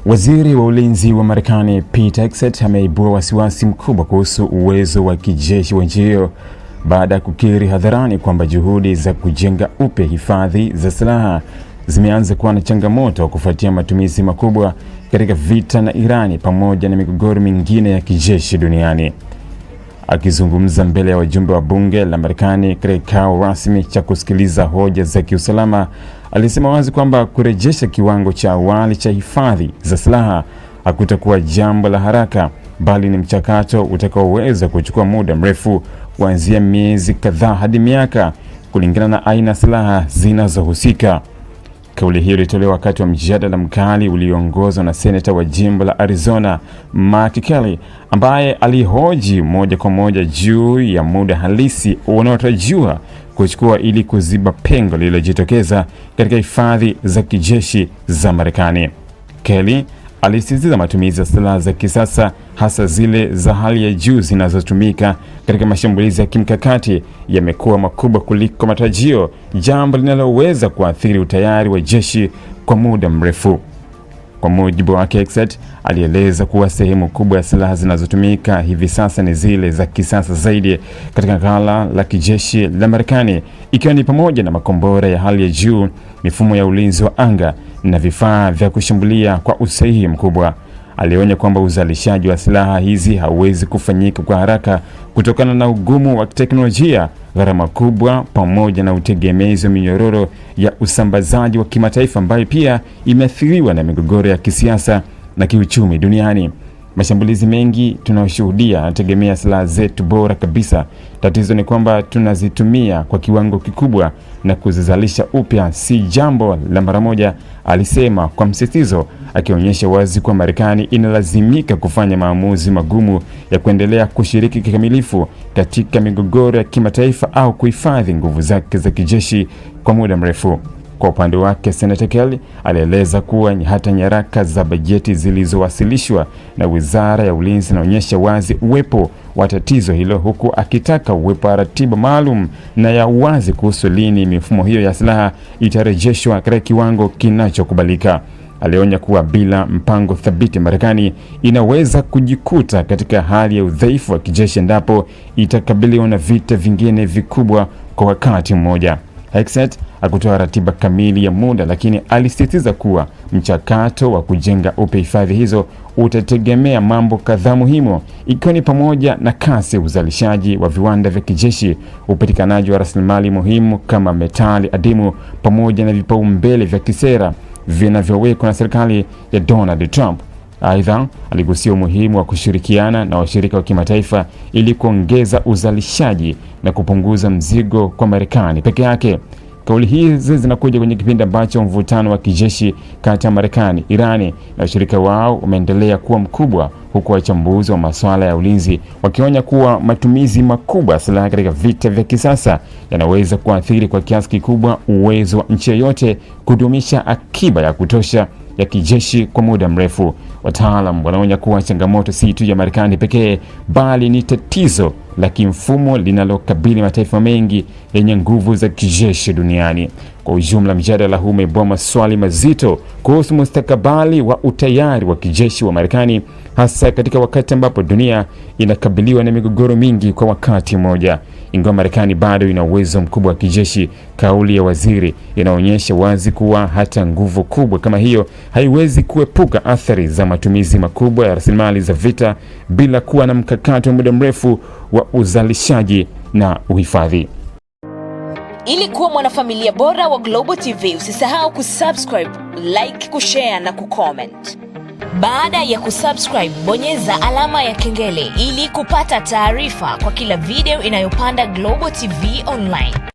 Waziri wa ulinzi wa Marekani Pete Hegseth ameibua wasiwasi mkubwa kuhusu uwezo wa kijeshi wa nchi hiyo baada ya kukiri hadharani kwamba juhudi za kujenga upya hifadhi za silaha zimeanza kuwa na changamoto kufuatia matumizi makubwa katika vita na Irani pamoja na migogoro mingine ya kijeshi duniani. Akizungumza mbele ya wajumbe wa bunge la Marekani katika kikao rasmi cha kusikiliza hoja za kiusalama, alisema wazi kwamba kurejesha kiwango cha awali cha hifadhi za silaha hakutakuwa jambo la haraka, bali ni mchakato utakaoweza kuchukua muda mrefu, kuanzia miezi kadhaa hadi miaka, kulingana na aina silaha zinazohusika. Kauli hiyo ilitolewa wakati wa mjadala mkali ulioongozwa na seneta wa jimbo la Arizona Mark Kelly, ambaye alihoji moja kwa moja juu ya muda halisi unaotarajiwa kuchukua ili kuziba pengo lililojitokeza katika hifadhi za kijeshi za Marekani. Kelly alisisitiza matumizi ya silaha za kisasa, hasa zile za hali ya juu zinazotumika katika mashambulizi ya kimkakati, yamekuwa makubwa kuliko matarajio, jambo linaloweza kuathiri utayari wa jeshi kwa muda mrefu. Kwa mujibu wa Hegseth, alieleza kuwa sehemu kubwa ya silaha zinazotumika hivi sasa ni zile za kisasa zaidi katika ghala la kijeshi la Marekani, ikiwa ni pamoja na makombora ya hali ya juu, mifumo ya ulinzi wa anga na vifaa vya kushambulia kwa usahihi mkubwa. Alionya kwamba uzalishaji wa silaha hizi hauwezi kufanyika kwa haraka kutokana na ugumu wa teknolojia, gharama kubwa, pamoja na utegemezi wa minyororo ya usambazaji wa kimataifa ambayo pia imeathiriwa na migogoro ya kisiasa na kiuchumi duniani. Mashambulizi mengi tunayoshuhudia yanategemea silaha zetu bora kabisa. Tatizo ni kwamba tunazitumia kwa kiwango kikubwa na kuzizalisha upya si jambo la mara moja, alisema kwa msisitizo, akionyesha wazi kwa Marekani inalazimika kufanya maamuzi magumu ya kuendelea kushiriki kikamilifu katika migogoro ya kimataifa au kuhifadhi nguvu zake za kijeshi kwa muda mrefu. Kwa upande wake, Senator Kelly alieleza kuwa hata nyaraka za bajeti zilizowasilishwa na Wizara ya Ulinzi zinaonyesha wazi uwepo wa tatizo hilo, huku akitaka uwepo wa ratiba maalum na ya wazi kuhusu lini mifumo hiyo ya silaha itarejeshwa katika kiwango kinachokubalika. Alionya kuwa bila mpango thabiti, Marekani inaweza kujikuta katika hali ya udhaifu wa kijeshi endapo itakabiliwa na vita vingine vikubwa kwa wakati mmoja. Hegseth hakutoa ratiba kamili ya muda, lakini alisisitiza kuwa mchakato wa kujenga upya hifadhi hizo utategemea mambo kadhaa muhimu, ikiwa ni pamoja na kasi ya uzalishaji wa viwanda vya kijeshi, upatikanaji wa rasilimali muhimu kama metali adimu, pamoja na vipaumbele vya kisera vinavyowekwa na serikali ya Donald Trump. Aidha, aligusia umuhimu wa kushirikiana na washirika wa kimataifa ili kuongeza uzalishaji na kupunguza mzigo kwa Marekani peke yake. Kauli hizi zinakuja kwenye kipindi ambacho mvutano wa kijeshi kati ya Marekani, Irani na washirika wao umeendelea kuwa mkubwa, huku wachambuzi wa masuala ya ulinzi wakionya kuwa matumizi makubwa ya silaha katika vita vya kisasa yanaweza kuathiri kwa kiasi kikubwa uwezo wa nchi yoyote kudumisha akiba ya kutosha ya kijeshi kwa muda mrefu. Wataalamu wanaonya kuwa changamoto si tu ya Marekani pekee, bali ni tatizo la kimfumo linalokabili mataifa mengi yenye nguvu za kijeshi duniani. Kwa ujumla, mjadala huu umeibua maswali mazito kuhusu mustakabali wa utayari wa kijeshi wa Marekani, hasa katika wakati ambapo dunia inakabiliwa na migogoro mingi kwa wakati mmoja. Ingawa Marekani bado ina uwezo mkubwa wa kijeshi, kauli ya waziri inaonyesha wazi kuwa hata nguvu kubwa kama hiyo haiwezi kuepuka athari za matumizi makubwa ya rasilimali za vita bila kuwa na mkakati wa muda mrefu wa uzalishaji na uhifadhi. Ili kuwa mwanafamilia bora wa Global TV, usisahau kusubscribe, like, kushare na kucomment. Baada ya kusubscribe, bonyeza alama ya kengele ili kupata taarifa kwa kila video inayopanda Global TV Online.